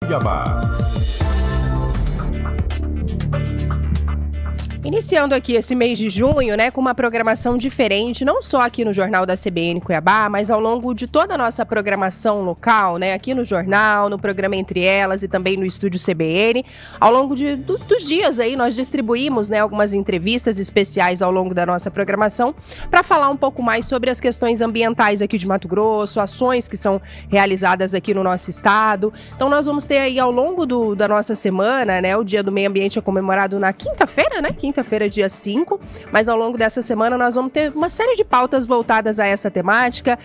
Cuiabá. Iniciando aqui esse mês de junho, né, com uma programação diferente, não só aqui no Jornal da CBN Cuiabá, mas ao longo de toda a nossa programação local, né, aqui no jornal, no programa Entre Elas e também no estúdio CBN. Ao longo dos dias aí, nós distribuímos, né, algumas entrevistas especiais ao longo da nossa programação para falar um pouco mais sobre as questões ambientais aqui de Mato Grosso, ações que são realizadas aqui no nosso estado. Então nós vamos ter aí ao longo da nossa semana, né, o Dia do Meio Ambiente é comemorado na quinta-feira, né, quinta-feira, dia 5, mas ao longo dessa semana nós vamos ter uma série de pautas voltadas a essa temática.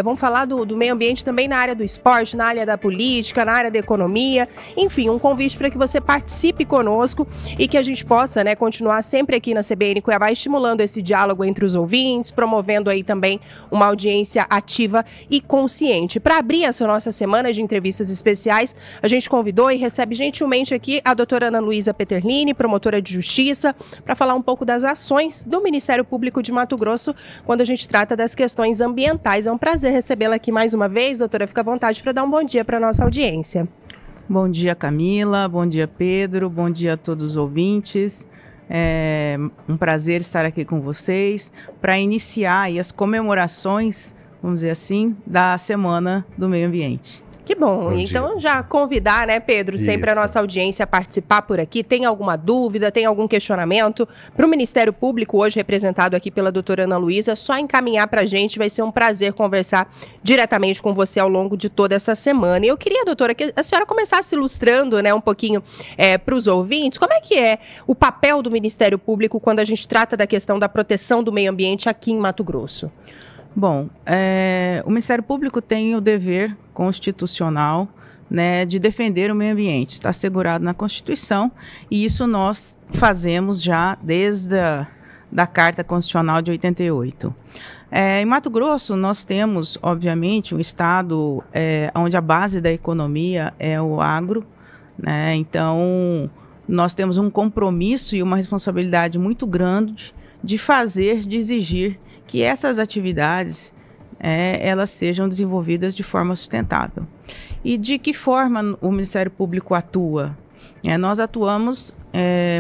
Vamos falar do meio ambiente também na área do esporte, na área da política, na área da economia. Enfim, um convite para que você participe conosco e que a gente possa, né, continuar sempre aqui na CBN Cuiabá estimulando esse diálogo entre os ouvintes, promovendo aí também uma audiência ativa e consciente. Para abrir essa nossa semana de entrevistas especiais, a gente convidou e recebe gentilmente aqui a doutora Ana Luísa Peterlini, promotora de justiça, para falar um pouco das ações do Ministério Público de Mato Grosso quando a gente trata das questões ambientais. É um prazer recebê-la aqui mais uma vez, doutora. Fica à vontade para dar um bom dia para a nossa audiência. Bom dia, Camila. Bom dia, Pedro. Bom dia a todos os ouvintes. É um prazer estar aqui com vocês para iniciar aí as comemorações, vamos dizer assim, da Semana do Meio Ambiente. Que bom. Então já convidar, né, Pedro, sempre a nossa audiência a participar por aqui. Tem alguma dúvida, tem algum questionamento para o Ministério Público, hoje representado aqui pela doutora Ana Luísa, só encaminhar para a gente, vai ser um prazer conversar diretamente com você ao longo de toda essa semana. E eu queria, doutora, que a senhora começasse ilustrando, né, um pouquinho para os ouvintes, como é que é o papel do Ministério Público quando a gente trata da questão da proteção do meio ambiente aqui em Mato Grosso? Bom, o Ministério Público tem o dever constitucional, né, de defender o meio ambiente. Está assegurado na Constituição e isso nós fazemos já desde da Carta Constitucional de 88. Em Mato Grosso, nós temos, obviamente, um estado onde a base da economia é o agro, né? Então, nós temos um compromisso e uma responsabilidade muito grande de exigir que essas atividades elas sejam desenvolvidas de forma sustentável. E de que forma o Ministério Público atua? Nós atuamos,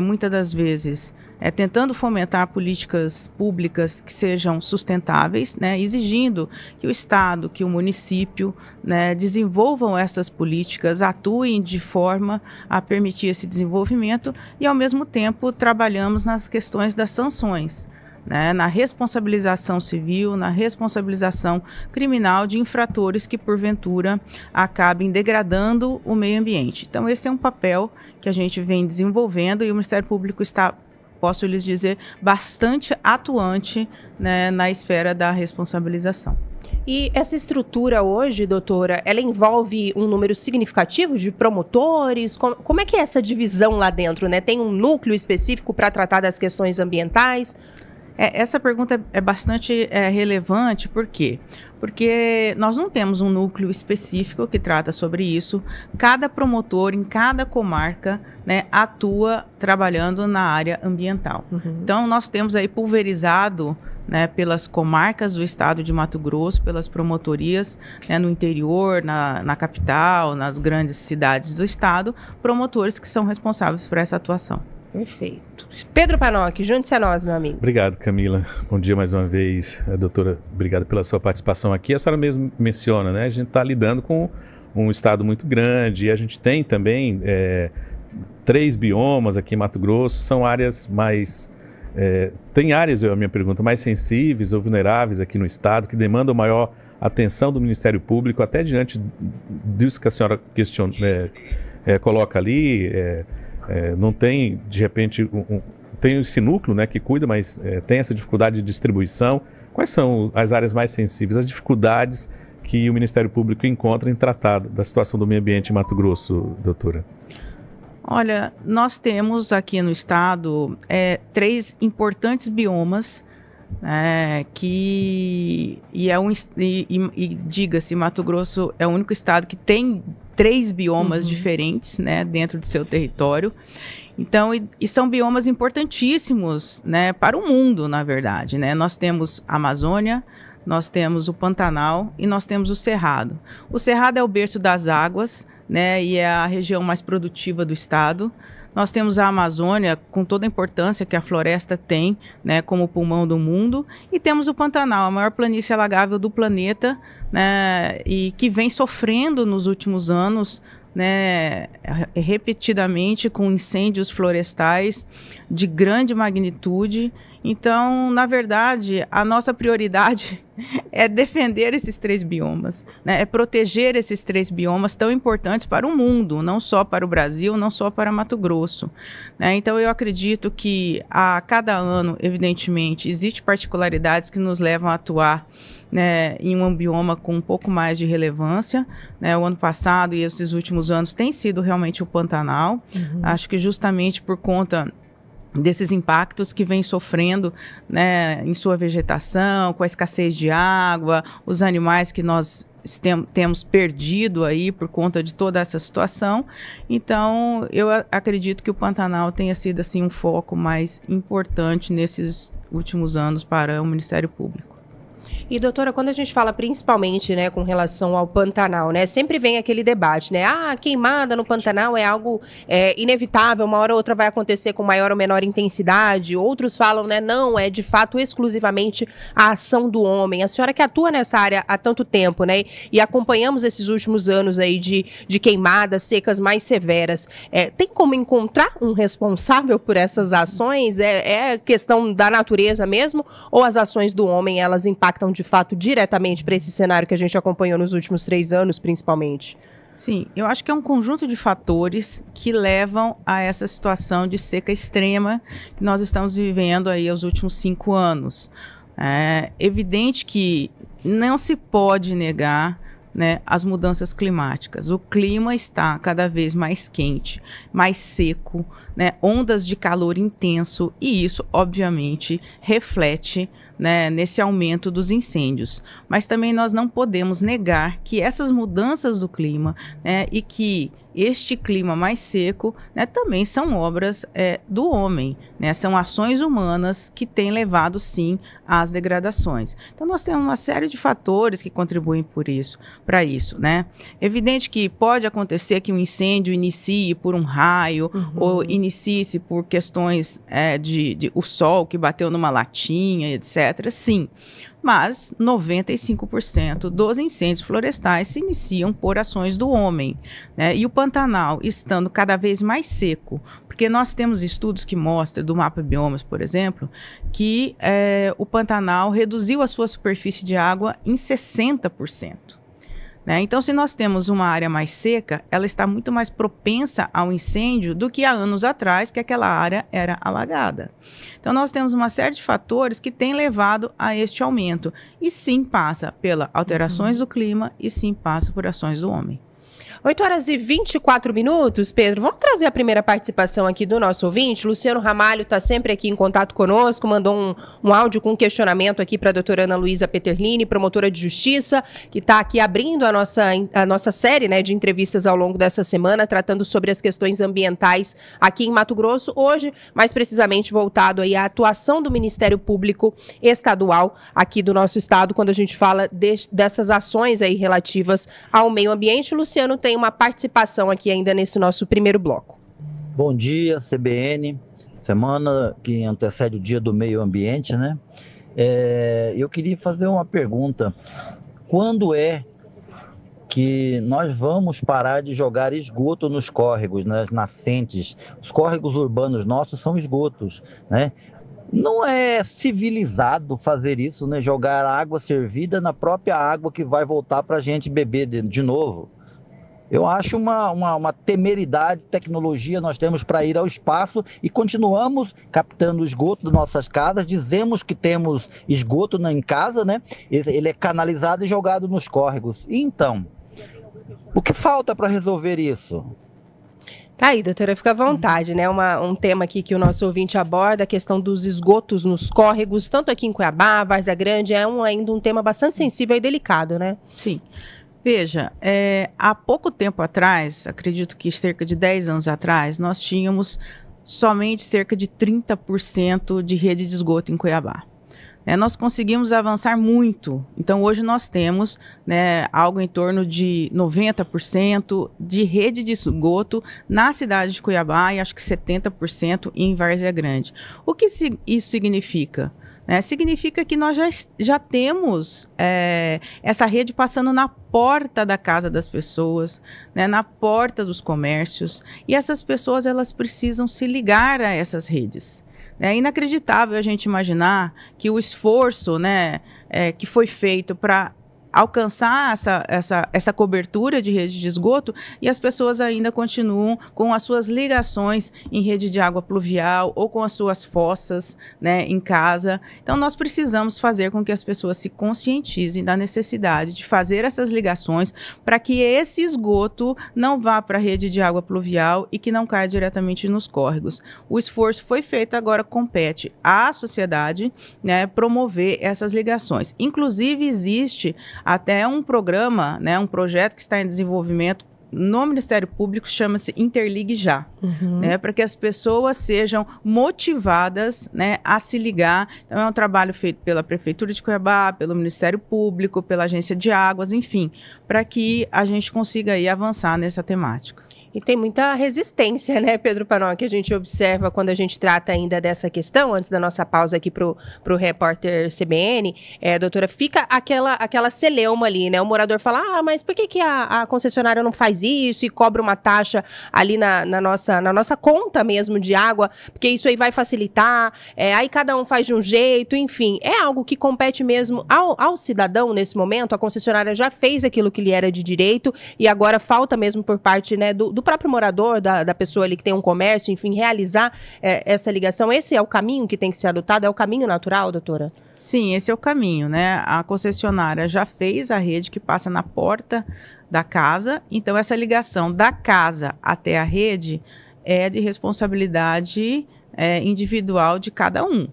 muitas das vezes, tentando fomentar políticas públicas que sejam sustentáveis, né, exigindo que o Estado, que o município, né, desenvolvam essas políticas, atuem de forma a permitir esse desenvolvimento e, ao mesmo tempo, trabalhamos nas questões das sanções, né, na responsabilização civil, na responsabilização criminal de infratores que, porventura, acabem degradando o meio ambiente. Então, esse é um papel que a gente vem desenvolvendo e o Ministério Público está, posso lhes dizer, bastante atuante, né, na esfera da responsabilização. E essa estrutura hoje, doutora, ela envolve um número significativo de promotores? Como é que é essa divisão lá dentro, né? Tem um núcleo específico para tratar das questões ambientais? Essa pergunta é bastante relevante, por quê? Porque nós não temos um núcleo específico que trata sobre isso. Cada promotor, em cada comarca, né, atua trabalhando na área ambiental. Uhum. Então, nós temos aí pulverizado, né, pelas comarcas do estado de Mato Grosso, pelas promotorias, né, no interior, na capital, nas grandes cidades do estado, promotores que são responsáveis por essa atuação. Perfeito. Pedro Panoc, junte-se a nós, meu amigo. Obrigado, Camila. Bom dia mais uma vez. Doutora, obrigado pela sua participação aqui. A senhora mesmo menciona, né? A gente está lidando com um estado muito grande e a gente tem também 3 biomas aqui em Mato Grosso. São áreas mais... tem áreas, a minha pergunta, mais sensíveis ou vulneráveis aqui no estado, que demandam maior atenção do Ministério Público, até diante disso que a senhora coloca ali... não tem, de repente, tem esse núcleo, né, que cuida, mas tem essa dificuldade de distribuição. Quais são as áreas mais sensíveis, as dificuldades que o Ministério Público encontra em tratar da situação do meio ambiente em Mato Grosso, doutora? Olha, nós temos aqui no estado 3 importantes biomas, diga-se, Mato Grosso é o único estado que tem 3 biomas diferentes, né, dentro do seu território. Então, e são biomas importantíssimos, né, para o mundo, na verdade, né? Nós temos a Amazônia, nós temos o Pantanal e nós temos o Cerrado. O Cerrado é o berço das águas, né, e é a região mais produtiva do estado. Nós temos a Amazônia, com toda a importância que a floresta tem, né, como pulmão do mundo, e temos o Pantanal, a maior planície alagável do planeta, né, e que vem sofrendo nos últimos anos, né, repetidamente com incêndios florestais de grande magnitude. Então, na verdade, a nossa prioridade é defender esses 3 biomas, né? É proteger esses 3 biomas tão importantes para o mundo, não só para o Brasil, não só para Mato Grosso, né? Então, eu acredito que a cada ano, evidentemente, existem particularidades que nos levam a atuar, né, em um bioma com um pouco mais de relevância, né? O ano passado e esses últimos anos tem sido realmente o Pantanal. Acho que justamente por conta desses impactos que vem sofrendo, né, em sua vegetação, com a escassez de água, os animais que nós temos perdido aí por conta de toda essa situação. Então, eu acredito que o Pantanal tenha sido assim um foco mais importante nesses últimos anos para o Ministério Público. E, doutora, quando a gente fala principalmente, né, com relação ao Pantanal, né, sempre vem aquele debate, né, queimada no Pantanal é algo inevitável, uma hora ou outra vai acontecer com maior ou menor intensidade, outros falam, né, não, é de fato exclusivamente a ação do homem. A senhora que atua nessa área há tanto tempo, né, e acompanhamos esses últimos anos aí de queimadas, secas mais severas, tem como encontrar um responsável por essas ações? É questão da natureza mesmo, ou as ações do homem, elas impactam de fato diretamente para esse cenário que a gente acompanhou nos últimos 3 anos, principalmente? Sim, eu acho que é um conjunto de fatores que levam a essa situação de seca extrema que nós estamos vivendo aí aos últimos 5 anos. É evidente que não se pode negar, né, as mudanças climáticas. O clima está cada vez mais quente, mais seco, né, ondas de calor intenso, e isso, obviamente, reflete, né, nesse aumento dos incêndios. Mas também nós não podemos negar que essas mudanças do clima, né, e que este clima mais seco, né, também são obras do homem, né, são ações humanas que têm levado, sim, às degradações. Então, nós temos uma série de fatores que contribuem para isso, né? Evidente que pode acontecer que um incêndio inicie por um raio, ou inicie-se por questões de o sol que bateu numa latinha, etc. Sim, mas 95% dos incêndios florestais se iniciam por ações do homem, né? E o Pantanal estando cada vez mais seco, porque nós temos estudos que mostram, do Mapa Biomas, por exemplo, que o Pantanal reduziu a sua superfície de água em 60%. Né? Então, se nós temos uma área mais seca, ela está muito mais propensa ao incêndio do que há anos atrás, que aquela área era alagada. Então, nós temos uma série de fatores que têm levado a este aumento. E sim, passa pelas alterações do clima e sim, passa por ações do homem. 8h24, Pedro. Vamos trazer a primeira participação aqui do nosso ouvinte. Luciano Ramalho está sempre aqui em contato conosco, mandou um áudio com um questionamento aqui para a doutora Ana Luísa Peterlini, promotora de justiça, que está aqui abrindo a nossa série, né, de entrevistas ao longo dessa semana, tratando sobre as questões ambientais aqui em Mato Grosso. Hoje, mais precisamente, voltado aí à atuação do Ministério Público Estadual aqui do nosso estado, quando a gente fala dessas ações aí relativas ao meio ambiente. Luciano tem uma participação aqui ainda nesse nosso primeiro bloco. Bom dia, CBN. Semana que antecede o Dia do Meio Ambiente, né? Eu queria fazer uma pergunta. Quando é que nós vamos parar de jogar esgoto nos córregos, nas nascentes? Os córregos urbanos nossos são esgotos, né? Não é civilizado fazer isso, né? Jogar água servida na própria água que vai voltar para a gente beber de novo. Eu acho uma temeridade, tecnologia nós temos para ir ao espaço e continuamos captando esgoto das nossas casas, dizemos que temos esgoto em casa, né? Ele é canalizado e jogado nos córregos. E então, o que falta para resolver isso? Tá aí, doutora, fica à vontade, né? Um tema aqui que o nosso ouvinte aborda, a questão dos esgotos nos córregos, tanto aqui em Cuiabá, Várzea Grande, ainda um tema bastante sensível e delicado, né? Sim. Veja, há pouco tempo atrás, acredito que cerca de 10 anos atrás, nós tínhamos somente cerca de 30% de rede de esgoto em Cuiabá. nós conseguimos avançar muito. Então, hoje nós temos, né, algo em torno de 90% de rede de esgoto na cidade de Cuiabá e acho que 70% em Várzea Grande. O que isso significa? Significa que nós já temos essa rede passando na porta da casa das pessoas, né, na porta dos comércios, e essas pessoas elas precisam se ligar a essas redes. É inacreditável a gente imaginar que o esforço, né, que foi feito para alcançar essa cobertura de rede de esgoto e as pessoas ainda continuam com as suas ligações em rede de água pluvial ou com as suas fossas, né, em casa. Então, nós precisamos fazer com que as pessoas se conscientizem da necessidade de fazer essas ligações para que esse esgoto não vá para a rede de água pluvial e que não caia diretamente nos córregos. O esforço foi feito, agora compete à sociedade, né, promover essas ligações. Inclusive, existe até um programa, né, um projeto que está em desenvolvimento no Ministério Público, chama-se Interligue Já, né, para que as pessoas sejam motivadas, né, a se ligar. Então, é um trabalho feito pela Prefeitura de Cuiabá, pelo Ministério Público, pela Agência de Águas, enfim, para que a gente consiga aí avançar nessa temática. E tem muita resistência, né, Pedro Panoc, que a gente observa quando a gente trata ainda dessa questão, antes da nossa pausa aqui pro repórter CBN, doutora, fica aquela celeuma ali, né, o morador fala, mas por que a concessionária não faz isso e cobra uma taxa ali na nossa conta mesmo de água, porque isso aí vai facilitar, aí cada um faz de um jeito, enfim, é algo que compete mesmo ao cidadão nesse momento. A concessionária já fez aquilo que lhe era de direito e agora falta mesmo por parte, né, do próprio morador, da pessoa ali que tem um comércio, enfim, realizar essa ligação. Esse é o caminho que tem que ser adotado? É o caminho natural, doutora? Sim, esse é o caminho, né? A concessionária já fez a rede que passa na porta da casa, então essa ligação da casa até a rede é de responsabilidade individual de cada um.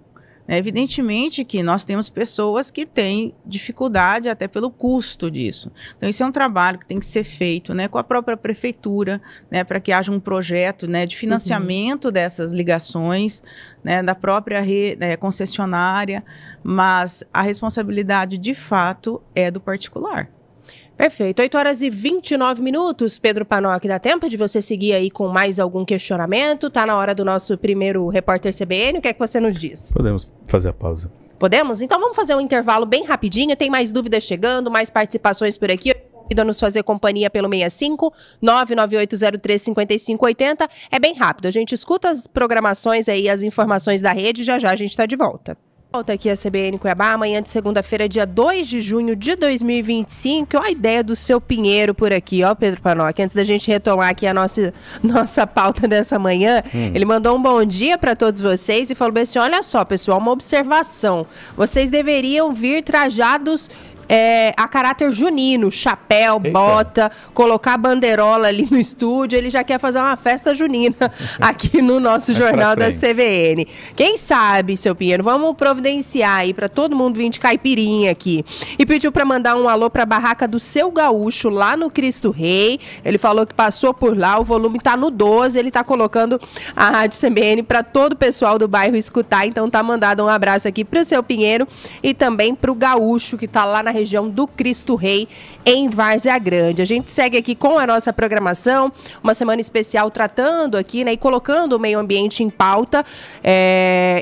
Evidentemente que nós temos pessoas que têm dificuldade até pelo custo disso. Então, isso é um trabalho que tem que ser feito, né, com a própria prefeitura, né, para que haja um projeto, né, de financiamento dessas ligações, né, da própria concessionária, mas a responsabilidade, de fato, é do particular. Perfeito. 8h29, Pedro Panoc. Dá tempo de você seguir aí com mais algum questionamento? Tá na hora do nosso primeiro repórter CBN. O que é que você nos diz? Podemos fazer a pausa. Podemos? Então vamos fazer um intervalo bem rapidinho. Tem mais dúvidas chegando, mais participações por aqui. Convido a nos fazer companhia pelo 65 998035580. É bem rápido. A gente escuta as programações aí, as informações da rede. Já a gente está de volta. Volta aqui a CBN Cuiabá, amanhã de segunda-feira, dia 2 de junho de 2025. Olha a ideia do seu Pinheiro por aqui, ó, Pedro Panoc. Antes da gente retomar aqui a nossa pauta dessa manhã, ele mandou um bom dia para todos vocês e falou assim, olha só, pessoal, uma observação. Vocês deveriam vir trajados a caráter junino, chapéu, bota, colocar a bandeirola ali no estúdio. Ele já quer fazer uma festa junina aqui no nosso Jornal da CBN. Quem sabe, seu Pinheiro, vamos providenciar aí para todo mundo vir de caipirinha aqui. E pediu para mandar um alô para a barraca do Seu Gaúcho, lá no Cristo Rei. Ele falou que passou por lá, o volume tá no 12, ele tá colocando a Rádio CBN para todo o pessoal do bairro escutar. Então tá mandado um abraço aqui pro seu Pinheiro e também pro Gaúcho, que tá lá na região do Cristo Rei, em Várzea Grande. A gente segue aqui com a nossa programação, uma semana especial tratando aqui, né, e colocando o meio ambiente em pauta.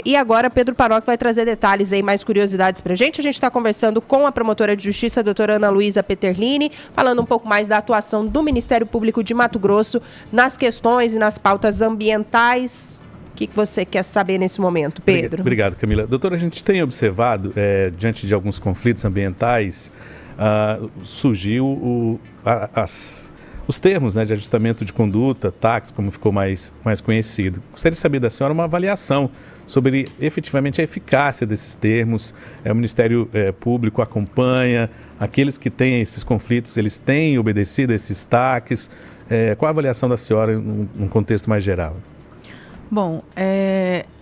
E agora Pedro Panoc vai trazer detalhes aí, mais curiosidades pra gente. A gente está conversando com a promotora de justiça, a doutora Ana Luísa Peterlini, falando um pouco mais da atuação do Ministério Público de Mato Grosso nas questões e nas pautas ambientais. O que você quer saber nesse momento, Pedro? Obrigado, Camila. Doutora, a gente tem observado, diante de alguns conflitos ambientais, surgiu os termos, né, de ajustamento de conduta, TACs, como ficou mais conhecido. Gostaria de saber da senhora uma avaliação sobre efetivamente a eficácia desses termos. O Ministério Público acompanha, aqueles que têm esses conflitos, eles têm obedecido a esses TACs. Qual a avaliação da senhora num contexto mais geral? Bom,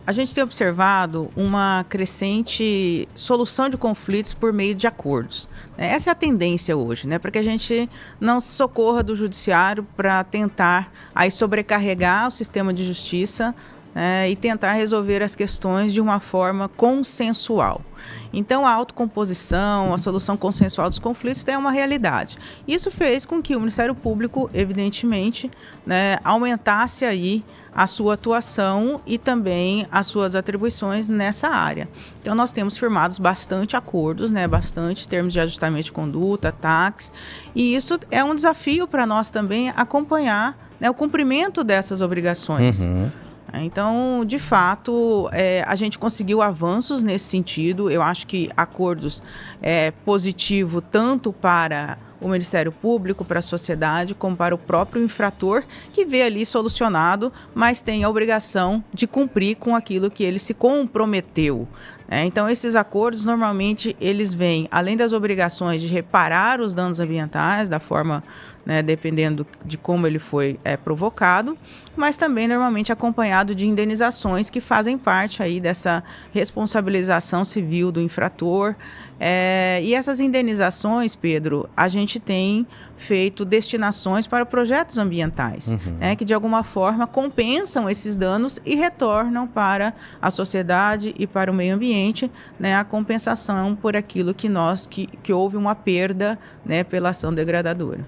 a gente tem observado uma crescente solução de conflitos por meio de acordos. Essa é a tendência hoje, né? Para que a gente não se socorra do judiciário para tentar aí sobrecarregar o sistema de justiça, e tentar resolver as questões de uma forma consensual. Então, a autocomposição, a solução consensual dos conflitos é uma realidade. Isso fez com que o Ministério Público, evidentemente, aumentasse aí a sua atuação e também as suas atribuições nessa área. Então, nós temos firmados bastante acordos, bastante termos de ajustamento de conduta, TACs, e isso é um desafio para nós também acompanhar o cumprimento dessas obrigações. Então, de fato, a gente conseguiu avanços nesse sentido. Eu acho que acordos positivo tanto para o Ministério Público, para a sociedade, como para o próprio infrator, que vê ali solucionado, mas tem a obrigação de cumprir com aquilo que ele se comprometeu. Então, esses acordos, normalmente, eles vêm, além das obrigações de reparar os danos ambientais, da forma, dependendo de como ele foi provocado, mas também, normalmente, acompanhado de indenizações que fazem parte aí dessa responsabilização civil do infrator. E essas indenizações, Pedro, a gente tem feito destinações para projetos ambientais, que de alguma forma compensam esses danos e retornam para a sociedade e para o meio ambiente, a compensação por aquilo que houve uma perda, pela ação degradadora.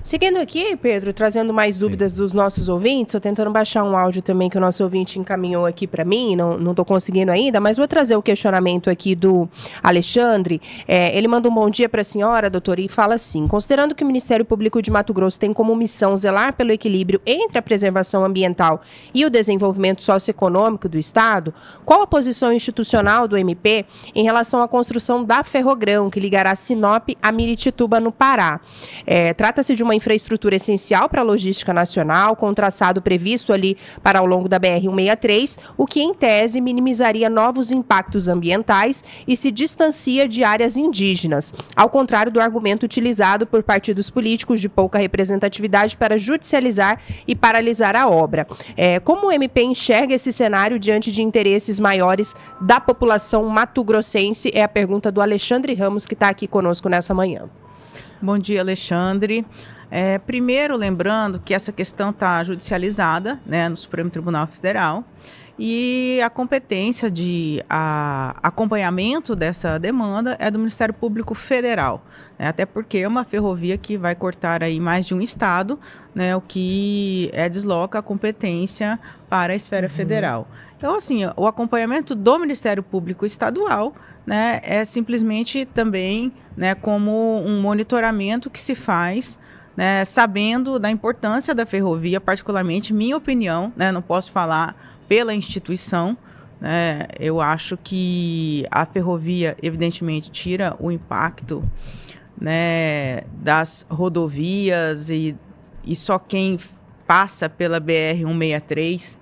Seguindo aqui, Pedro, trazendo mais dúvidas dos nossos ouvintes, estou tentando baixar um áudio também que o nosso ouvinte encaminhou aqui para mim, não estou conseguindo ainda, mas vou trazer o questionamento aqui do Alexandre. Ele manda um bom dia para a senhora, doutora, e fala assim: considerando que o Ministério Público de Mato Grosso tem como missão zelar pelo equilíbrio entre a preservação ambiental e o desenvolvimento socioeconômico do Estado, qual a posição institucional do MP em relação à construção da Ferrogrão, que ligará Sinop a Miritituba, no Pará? Trata-se de uma infraestrutura essencial para a logística nacional, com traçado previsto ali para ao longo da BR-163, o que, em tese, minimizaria novos impactos ambientais e se distancia de áreas indígenas, ao contrário do argumento utilizado por partidos políticos de pouca representatividade para judicializar e paralisar a obra. Como o MP enxerga esse cenário diante de interesses maiores da população mato-grossense? É a pergunta do Alexandre Ramos, que está aqui conosco nessa manhã. Bom dia, Alexandre. Primeiro, lembrando que essa questão está judicializada, no Supremo Tribunal Federal, e a competência de acompanhamento dessa demanda é do Ministério Público Federal, até porque é uma ferrovia que vai cortar aí mais de um estado, o que desloca a competência para a esfera federal. Então, assim, o acompanhamento do Ministério Público Estadual é simplesmente também como um monitoramento que se faz, sabendo da importância da ferrovia, particularmente, minha opinião, não posso falar pela instituição, eu acho que a ferrovia, evidentemente, tira o impacto das rodovias e só quem passa pela BR-163,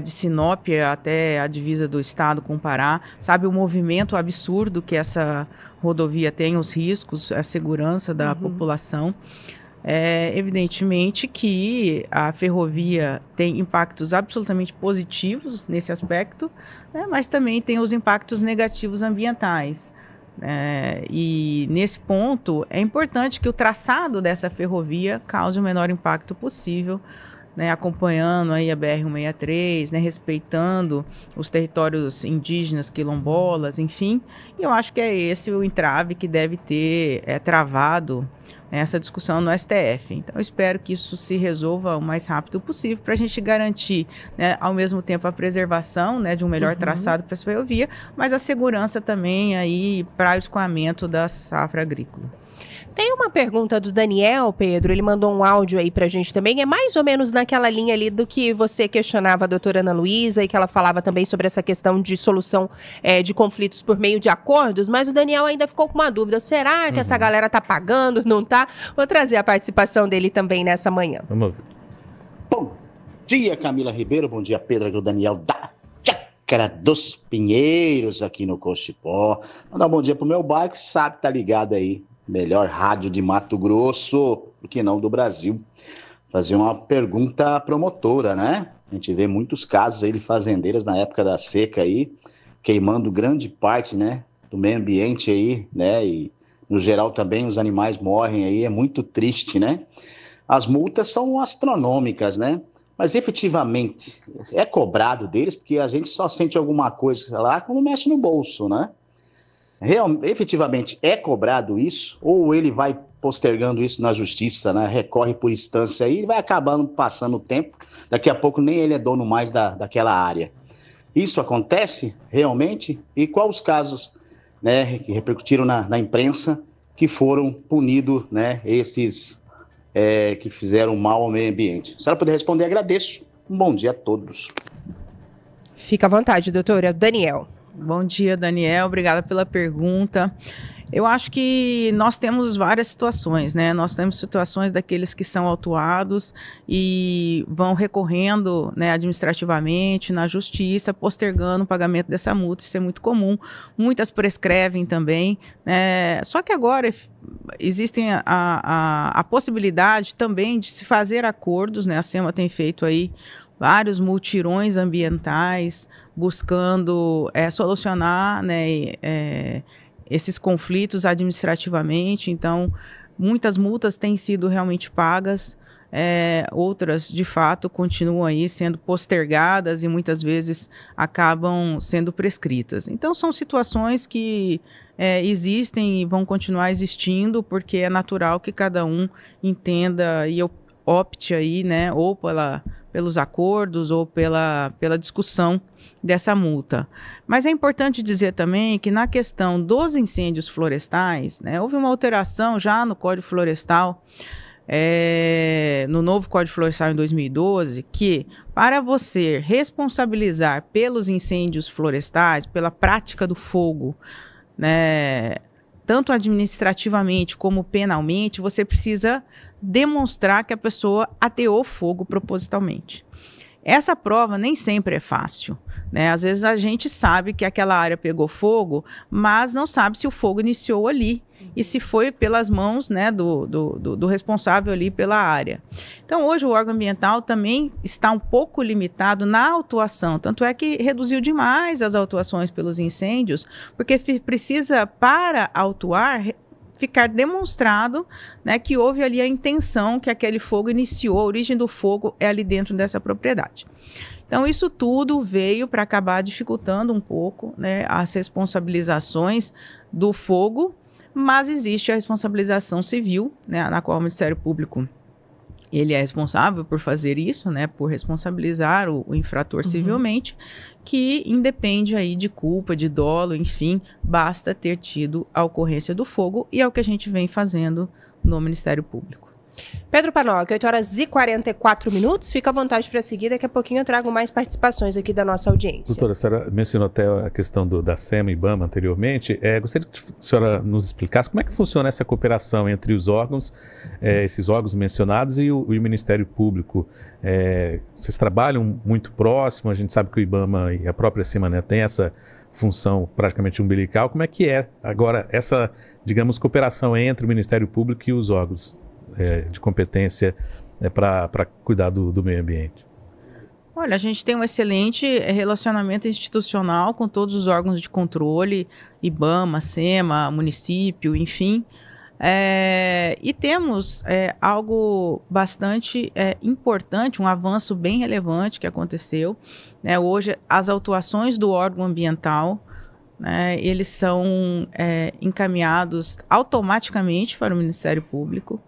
de Sinop até a divisa do estado com o Pará, sabe o movimento absurdo que essa rodovia tem, os riscos, a segurança da população. Evidentemente que a ferrovia tem impactos absolutamente positivos nesse aspecto, mas também tem os impactos negativos ambientais. E nesse ponto é importante que o traçado dessa ferrovia cause o menor impacto possível, acompanhando aí a BR-163, respeitando os territórios indígenas, quilombolas, enfim. E eu acho que é esse o entrave que deve ter travado essa discussão no STF. Então, eu espero que isso se resolva o mais rápido possível para a gente garantir, ao mesmo tempo, a preservação de um melhor traçado para essa ferrovia, mas a segurança também aí para o escoamento da safra agrícola. Tem uma pergunta do Daniel, Pedro, ele mandou um áudio aí pra gente também, é mais ou menos naquela linha ali do que você questionava a doutora Ana Luísa e que ela falava também sobre essa questão de solução de conflitos por meio de acordos, mas o Daniel ainda ficou com uma dúvida, será que essa galera tá pagando, não tá? Vou trazer a participação dele também nessa manhã. Vamos ouvir. Bom dia, Camila Ribeiro, bom dia, Pedro, aqui é o Daniel da Chácara dos Pinheiros, aqui no Cochipó. Mandar um bom dia pro meu bairro, que sabe que tá ligado aí. Melhor rádio de Mato Grosso, do que não do Brasil. Fazer uma pergunta à promotora, A gente vê muitos casos aí de fazendeiras na época da seca aí, queimando grande parte, do meio ambiente aí, E no geral também os animais morrem aí, é muito triste, As multas são astronômicas, Mas mas efetivamente é cobrado deles, porque a gente só sente alguma coisa lá quando mexe no bolso, né? Efetivamente é cobrado isso, ou ele vai postergando isso na justiça, né? Recorre por instância aí e vai acabando passando o tempo, daqui a pouco nem ele é dono mais daquela área. Isso acontece realmente? E quais os casos, né, que repercutiram na imprensa que foram punidos, né, esses que fizeram mal ao meio ambiente? Se a senhora puder responder, agradeço. Um bom dia a todos. Fica à vontade, doutora. Daniel. Bom dia, Daniel. Obrigada pela pergunta. Eu acho que nós temos várias situações, né? Nós temos situações daqueles que são autuados e vão recorrendo, né, administrativamente na justiça, postergando o pagamento dessa multa. Isso é muito comum. Muitas prescrevem também, né? Só que agora existem a possibilidade também de se fazer acordos, né? A SEMA tem feito aí vários multirões ambientais buscando solucionar, né, esses conflitos administrativamente. Então, muitas multas têm sido realmente pagas, outras, de fato, continuam aí sendo postergadas e muitas vezes acabam sendo prescritas. Então, são situações que existem e vão continuar existindo, porque é natural que cada um entenda e opte aí, né, ou pelos acordos ou pela discussão dessa multa. Mas é importante dizer também que na questão dos incêndios florestais, né, houve uma alteração já no Código Florestal, no novo Código Florestal em 2012, que para você responsabilizar pelos incêndios florestais, pela prática do fogo, né, tanto administrativamente como penalmente, você precisa demonstrar que a pessoa ateou fogo propositalmente. Essa prova nem sempre é fácil, né? Às vezes a gente sabe que aquela área pegou fogo, mas não sabe se o fogo iniciou ali e se foi pelas mãos, né, do responsável ali pela área. Então, hoje o órgão ambiental também está um pouco limitado na autuação, tanto é que reduziu demais as autuações pelos incêndios, porque precisa, para autuar, ficar demonstrado, né, que houve ali a intenção que aquele fogo iniciou, a origem do fogo é ali dentro dessa propriedade. Então, isso tudo veio para acabar dificultando um pouco, né, as responsabilizações do fogo, mas existe a responsabilização civil, né, na qual o Ministério Público ele é responsável por fazer isso, né, por responsabilizar o infrator civilmente, que independe aí de culpa, de dolo, enfim, basta ter tido a ocorrência do fogo, e é o que a gente vem fazendo no Ministério Público. Pedro Panoc, 8h44. Fica à vontade para seguir, daqui a pouquinho eu trago mais participações aqui da nossa audiência. Doutora, a senhora mencionou até a questão da SEMA e IBAMA anteriormente. Gostaria que a senhora nos explicasse como é que funciona essa cooperação entre os órgãos, esses órgãos mencionados e o Ministério Público. Vocês trabalham muito próximo, a gente sabe que o IBAMA e a própria SEMA, né, tem essa função praticamente umbilical. Como é que é agora essa, digamos, cooperação entre o Ministério Público e os órgãos de competência para cuidar do meio ambiente? Olha, a gente tem um excelente relacionamento institucional com todos os órgãos de controle, IBAMA, SEMA, município, enfim. E temos algo bastante importante, um avanço bem relevante que aconteceu, né? Hoje, as autuações do órgão ambiental, né, eles são encaminhados automaticamente para o Ministério Público.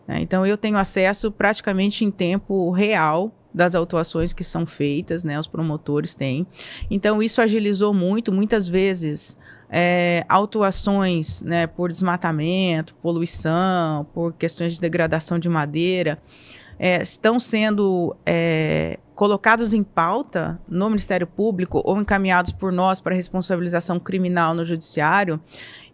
Então, eu tenho acesso praticamente em tempo real das autuações que são feitas, né, os promotores têm. Então, isso agilizou muito, muitas vezes, autuações, né, por desmatamento, poluição, por questões de degradação de madeira, estão sendo colocados em pauta no Ministério Público ou encaminhados por nós para responsabilização criminal no Judiciário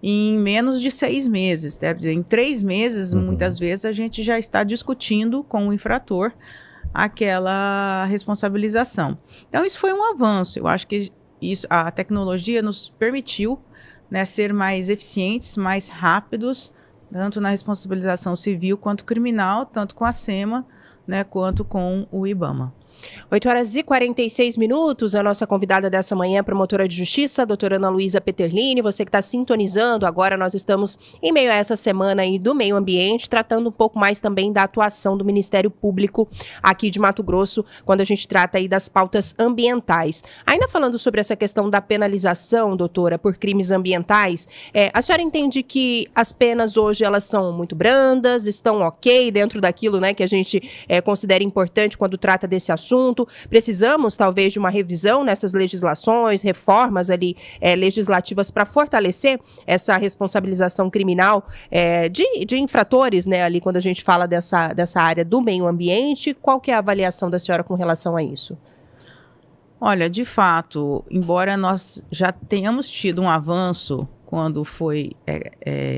em menos de 6 meses. Em 3 meses, muitas vezes, a gente já está discutindo com o infrator aquela responsabilização. Então, isso foi um avanço. Eu acho que a tecnologia nos permitiu, né, ser mais eficientes, mais rápidos, tanto na responsabilização civil quanto criminal, tanto com a SEMA, né, quanto com o IBAMA. 8h46, a nossa convidada dessa manhã é promotora de justiça, a doutora Ana Luísa Peterlini. Você que está sintonizando agora, nós estamos em meio a essa semana aí do meio ambiente, tratando um pouco mais também da atuação do Ministério Público aqui de Mato Grosso, quando a gente trata aí das pautas ambientais. Ainda falando sobre essa questão da penalização, doutora, por crimes ambientais, a senhora entende que as penas hoje elas são muito brandas, estão ok dentro daquilo, né, que a gente considera importante quando trata desse assunto? Precisamos, talvez, de uma revisão nessas legislações, reformas ali legislativas para fortalecer essa responsabilização criminal de infratores, né, ali quando a gente fala dessa área do meio ambiente. Qual que é a avaliação da senhora com relação a isso? Olha, de fato, embora nós já tenhamos tido um avanço quando foi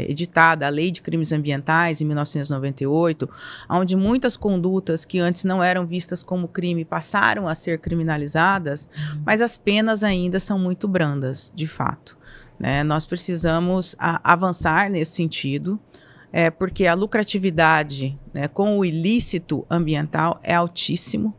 editada a Lei de Crimes Ambientais, em 1998, onde muitas condutas que antes não eram vistas como crime passaram a ser criminalizadas, mas as penas ainda são muito brandas, de fato, né? Nós precisamos avançar nesse sentido, porque a lucratividade, né, com o ilícito ambiental é altíssimo,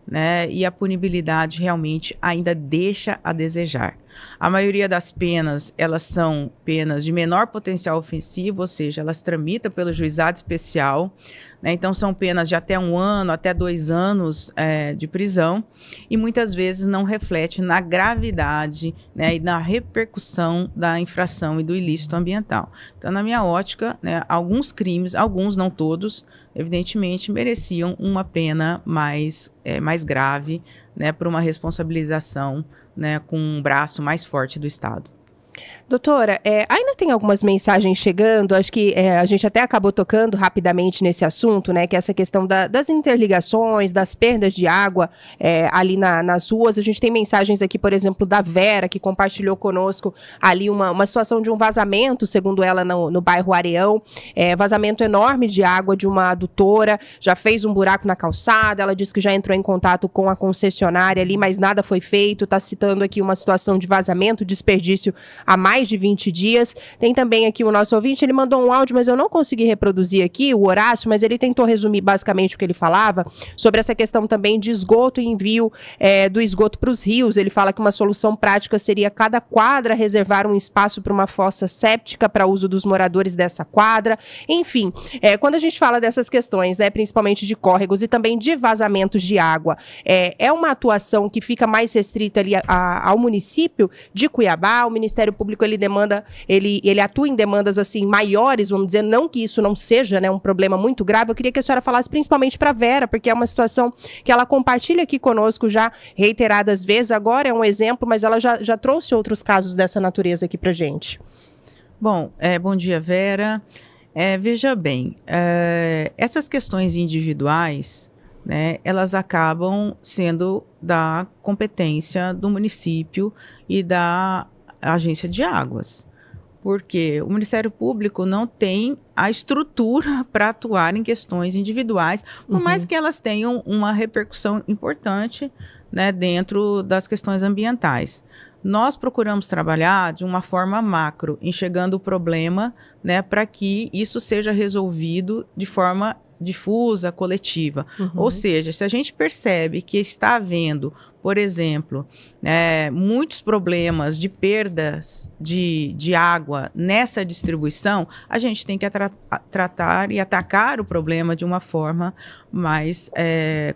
né, e a punibilidade realmente ainda deixa a desejar. A maioria das penas, elas são penas de menor potencial ofensivo, ou seja, elas tramitam pelo juizado especial, né? Então são penas de até 1 ano, até 2 anos de prisão, e muitas vezes não reflete na gravidade, né, e na repercussão da infração e do ilícito ambiental. Então, na minha ótica, né, alguns crimes, alguns, não todos, evidentemente mereciam uma pena mais grave, né, por uma responsabilização, né, com um braço mais forte do Estado. Doutora, ainda tem algumas mensagens chegando, acho que a gente até acabou tocando rapidamente nesse assunto, né, que é essa questão das interligações, das perdas de água ali nas ruas. A gente tem mensagens aqui, por exemplo, da Vera, que compartilhou conosco ali uma situação de um vazamento, segundo ela, no bairro Areão, vazamento enorme de água de uma adutora, já fez um buraco na calçada. Ela disse que já entrou em contato com a concessionária ali, mas nada foi feito. Está citando aqui uma situação de vazamento, desperdício há mais de 20 dias. Tem também aqui o nosso ouvinte, ele mandou um áudio, mas eu não consegui reproduzir aqui, o Horácio, mas ele tentou resumir basicamente o que ele falava sobre essa questão também de esgoto e envio do esgoto para os rios. Ele fala que uma solução prática seria cada quadra reservar um espaço para uma fossa séptica para uso dos moradores dessa quadra. Enfim, quando a gente fala dessas questões, né, principalmente de córregos e também de vazamentos de água, é uma atuação que fica mais restrita ali ao município de Cuiabá. O Ministério Público ele atua em demandas assim maiores, vamos dizer, não que isso não seja, né, um problema muito grave. Eu queria que a senhora falasse principalmente para a Vera, porque é uma situação que ela compartilha aqui conosco já reiteradas vezes. Agora é um exemplo, mas ela já trouxe outros casos dessa natureza aqui para gente. Bom, bom dia, Vera. Veja bem, essas questões individuais, né, elas acabam sendo da competência do município e da Agência de Águas, porque o Ministério Público não tem a estrutura para atuar em questões individuais, por mais que elas tenham uma repercussão importante, né, dentro das questões ambientais. Nós procuramos trabalhar de uma forma macro, enxergando o problema, né, para que isso seja resolvido de forma difusa, coletiva. Ou seja, se a gente percebe que está havendo, por exemplo, muitos problemas de perdas de água nessa distribuição, a gente tem que tratar e atacar o problema de uma forma mais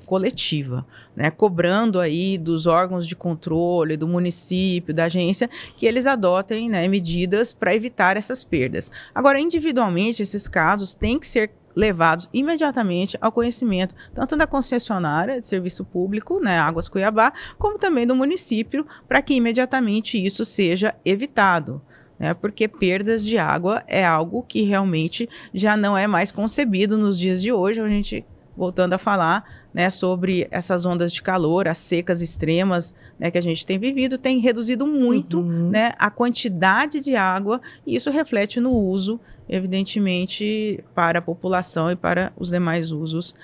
coletiva, né? Cobrando aí dos órgãos de controle, do município, da agência, que eles adotem, né, medidas para evitar essas perdas. Agora, individualmente, esses casos têm que ser levados imediatamente ao conhecimento, tanto da concessionária de serviço público, né, Águas Cuiabá, como também do município, para que imediatamente isso seja evitado, né, porque perdas de água é algo que realmente já não é mais concebido nos dias de hoje. A gente, voltando a falar, né, sobre essas ondas de calor, as secas extremas, né, que a gente tem vivido, tem reduzido muito, né, a quantidade de água, e isso reflete no uso, evidentemente, para a população e para os demais usos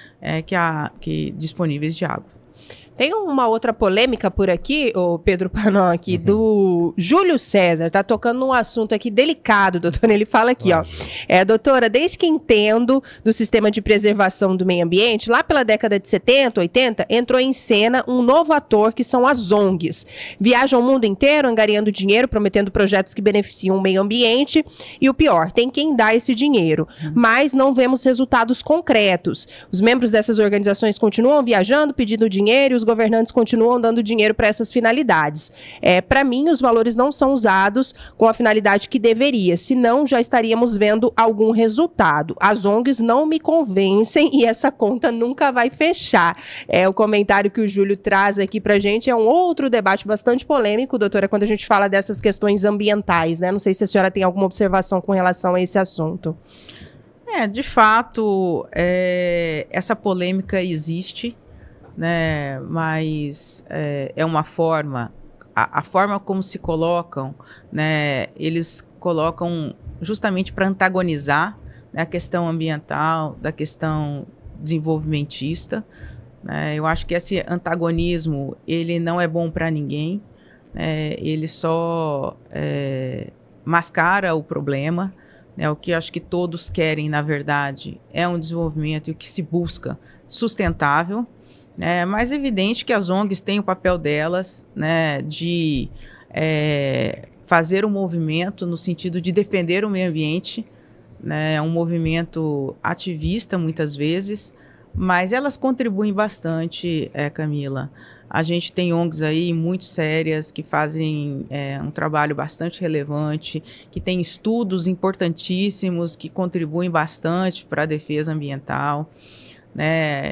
disponíveis de água. Tem uma outra polêmica por aqui, o Pedro Panoc, do Júlio César, tá tocando num assunto aqui delicado, doutora, ele fala aqui, ó, doutora, desde que entendo do sistema de preservação do meio ambiente, lá pela década de 70, 80, entrou em cena um novo ator, que são as ONGs. Viajam o mundo inteiro, angariando dinheiro, prometendo projetos que beneficiam o meio ambiente, e o pior, tem quem dá esse dinheiro, mas não vemos resultados concretos. Os membros dessas organizações continuam viajando, pedindo dinheiro, e os governantes continuam dando dinheiro para essas finalidades. Para mim, os valores não são usados com a finalidade que deveria, senão já estaríamos vendo algum resultado. As ONGs não me convencem e essa conta nunca vai fechar. O comentário que o Júlio traz aqui para a gente é um outro debate bastante polêmico, doutora, quando a gente fala dessas questões ambientais, né? Não sei se a senhora tem alguma observação com relação a esse assunto. De fato, essa polêmica existe, né? Mas é uma forma, a forma como se colocam, né? Eles colocam justamente para antagonizar, né, a questão ambiental, da questão desenvolvimentista, né? Eu acho que esse antagonismo, ele não é bom para ninguém, né? Ele só mascara o problema, né? O que eu acho que todos querem, na verdade, é um desenvolvimento e o que se busca sustentável. É mais evidente que as ONGs têm o papel delas, né, de fazer um movimento no sentido de defender o meio ambiente, né, um movimento ativista muitas vezes, mas elas contribuem bastante, Camila. A gente tem ONGs aí muito sérias que fazem um trabalho bastante relevante, que tem estudos importantíssimos que contribuem bastante para a defesa ambiental.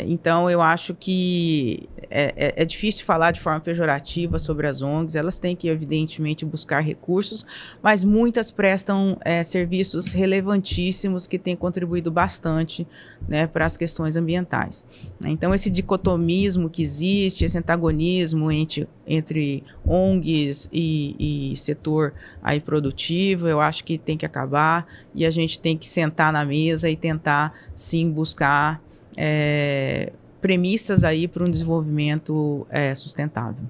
Então, eu acho que é difícil falar de forma pejorativa sobre as ONGs, elas têm que, evidentemente, buscar recursos, mas muitas prestam serviços relevantíssimos que têm contribuído bastante, né, para as questões ambientais. Então, esse dicotomismo que existe, esse antagonismo entre ONGs e setor aí produtivo, eu acho que tem que acabar e a gente tem que sentar na mesa e tentar, sim, buscar premissas aí para um desenvolvimento sustentável.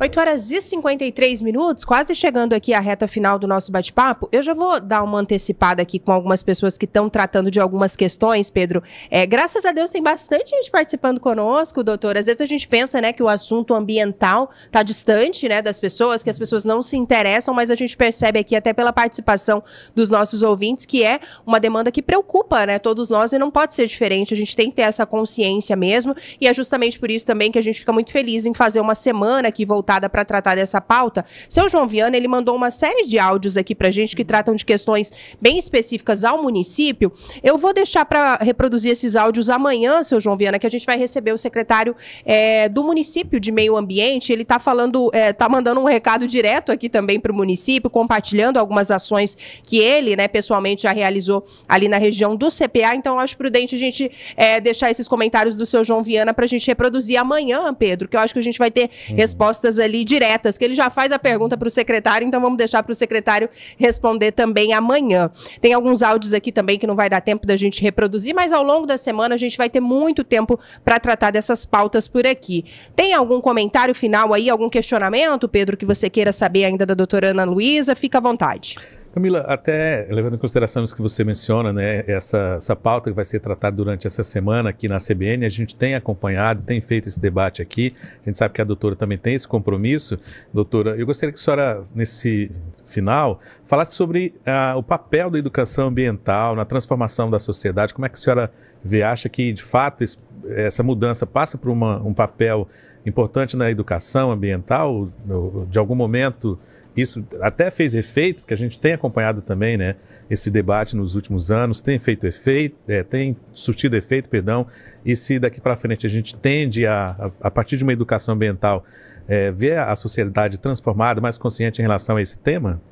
8h53, quase chegando aqui à reta final do nosso bate-papo. Eu já vou dar uma antecipada aqui com algumas pessoas que estão tratando de algumas questões, Pedro. Graças a Deus tem bastante gente participando conosco, doutor. Às vezes a gente pensa, né, que o assunto ambiental está distante, né, das pessoas, que as pessoas não se interessam, mas a gente percebe aqui até pela participação dos nossos ouvintes que é uma demanda que preocupa, né, todos nós, e não pode ser diferente. A gente tem que ter essa consciência mesmo, e é justamente por isso também que a gente fica muito feliz em fazer uma semana aqui voltada para tratar dessa pauta. Seu João Viana, ele mandou uma série de áudios aqui pra gente que tratam de questões bem específicas ao município. Eu vou deixar para reproduzir esses áudios amanhã, seu João Viana, que a gente vai receber o secretário do município de meio ambiente. Ele tá falando, tá mandando um recado direto aqui também para o município, compartilhando algumas ações que ele, né, pessoalmente já realizou ali na região do CPA. Então, eu acho prudente a gente deixar esses comentários do seu João Viana pra gente reproduzir amanhã, Pedro, que eu acho que a gente vai ter respostas ali diretas, que ele já faz a pergunta para o secretário, então vamos deixar para o secretário responder também amanhã. Tem alguns áudios aqui também que não vai dar tempo da gente reproduzir, mas ao longo da semana a gente vai ter muito tempo para tratar dessas pautas por aqui. Tem algum comentário final aí, algum questionamento, Pedro, que você queira saber ainda da doutora Ana Luísa? Fica à vontade. Camila, até levando em consideração isso que você menciona, né, essa pauta que vai ser tratada durante essa semana aqui na CBN, a gente tem acompanhado, tem feito esse debate aqui, a gente sabe que a doutora também tem esse compromisso. Doutora, eu gostaria que a senhora, nesse final, falasse sobre o papel da educação ambiental na transformação da sociedade. Como é que a senhora vê, acha que, de fato, essa mudança passa por um papel importante na educação ambiental? De algum momento isso até fez efeito, porque a gente tem acompanhado também, né, esse debate nos últimos anos, tem feito efeito, tem surtido efeito, perdão, e se daqui para frente a gente tende a partir de uma educação ambiental, ver a sociedade transformada, mais consciente em relação a esse tema?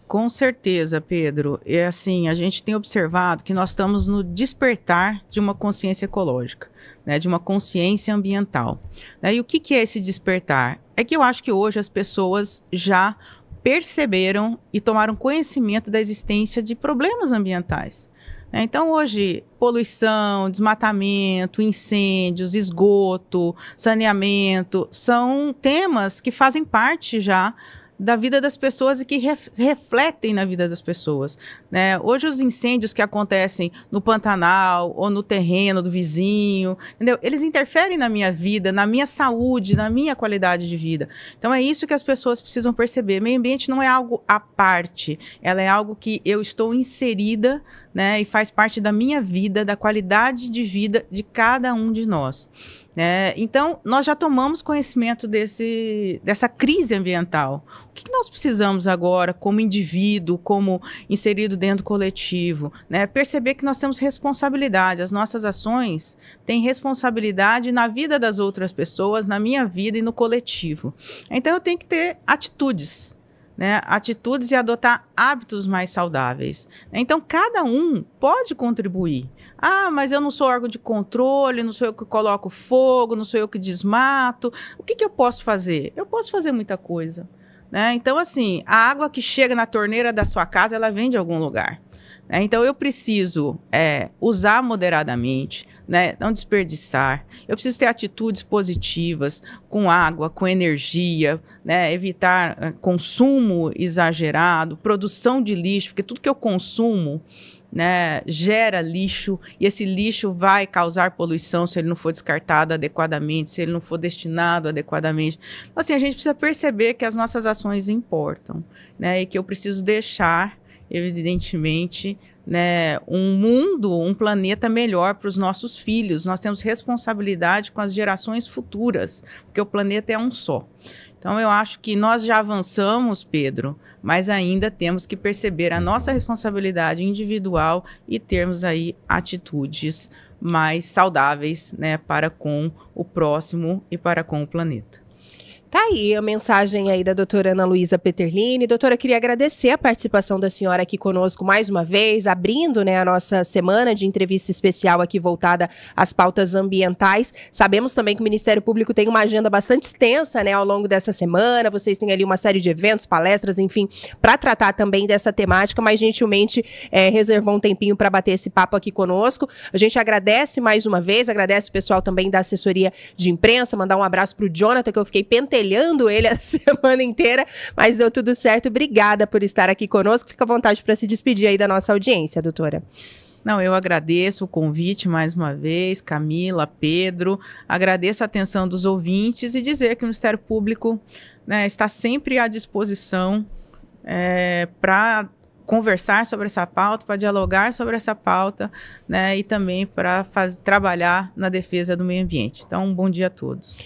Com certeza, Pedro. É assim, a gente tem observado que nós estamos no despertar de uma consciência ecológica, né, de uma consciência ambiental. Né? E o que é esse despertar? É que eu acho que hoje as pessoas já perceberam e tomaram conhecimento da existência de problemas ambientais. Então, hoje, poluição, desmatamento, incêndios, esgoto, saneamento, são temas que fazem parte já da vida das pessoas e que refletem na vida das pessoas, né? Hoje os incêndios que acontecem no Pantanal ou no terreno do vizinho, entendeu? Eles interferem na minha vida, na minha saúde, na minha qualidade de vida. Então é isso que as pessoas precisam perceber. Meio ambiente não é algo à parte, ela é algo que eu estou inserida, né? E faz parte da minha vida, da qualidade de vida de cada um de nós. Então, nós já tomamos conhecimento dessa crise ambiental. O que nós precisamos agora, como indivíduo, como inserido dentro do coletivo? Perceber que nós temos responsabilidade, as nossas ações têm responsabilidade na vida das outras pessoas, na minha vida e no coletivo. Então, eu tenho que ter atitudes. Atitudes e adotar hábitos mais saudáveis. Então, cada um pode contribuir. Ah, mas eu não sou órgão de controle, não sou eu que coloco fogo, não sou eu que desmato. O que eu posso fazer? Eu posso fazer muita coisa. Então, assim, a água que chega na torneira da sua casa, ela vem de algum lugar. Então, eu preciso usar moderadamente, não desperdiçar. Eu preciso ter atitudes positivas com água, com energia, evitar consumo exagerado, produção de lixo, porque tudo que eu consumo gera lixo, e esse lixo vai causar poluição se ele não for descartado adequadamente, se ele não for destinado adequadamente. Então, assim, a gente precisa perceber que as nossas ações importam, e que eu preciso deixar, evidentemente, um mundo, um planeta melhor para os nossos filhos. Nós temos responsabilidade com as gerações futuras, porque o planeta é um só. Então, eu acho que nós já avançamos, Pedro, mas ainda temos que perceber a nossa responsabilidade individual e termos aí atitudes mais saudáveis, para com o próximo e para com o planeta. Tá aí a mensagem aí da doutora Ana Luísa Peterlini. Doutora, queria agradecer a participação da senhora aqui conosco mais uma vez, abrindo a nossa semana de entrevista especial aqui voltada às pautas ambientais. Sabemos também que o Ministério Público tem uma agenda bastante extensa, ao longo dessa semana. Vocês têm ali uma série de eventos, palestras, enfim, para tratar também dessa temática, mas gentilmente reservou um tempinho para bater esse papo aqui conosco. A gente agradece mais uma vez, agradece o pessoal também da assessoria de imprensa, mandar um abraço para o Jonathan, que eu fiquei pentelhando ele a semana inteira, mas deu tudo certo. Obrigada por estar aqui conosco. Fica à vontade para se despedir aí da nossa audiência, doutora. Não, eu agradeço o convite mais uma vez, Camila, Pedro, agradeço a atenção dos ouvintes e dizer que o Ministério Público está sempre à disposição para conversar sobre essa pauta, para dialogar sobre essa pauta, e também para trabalhar na defesa do meio ambiente. Então, um bom dia a todos.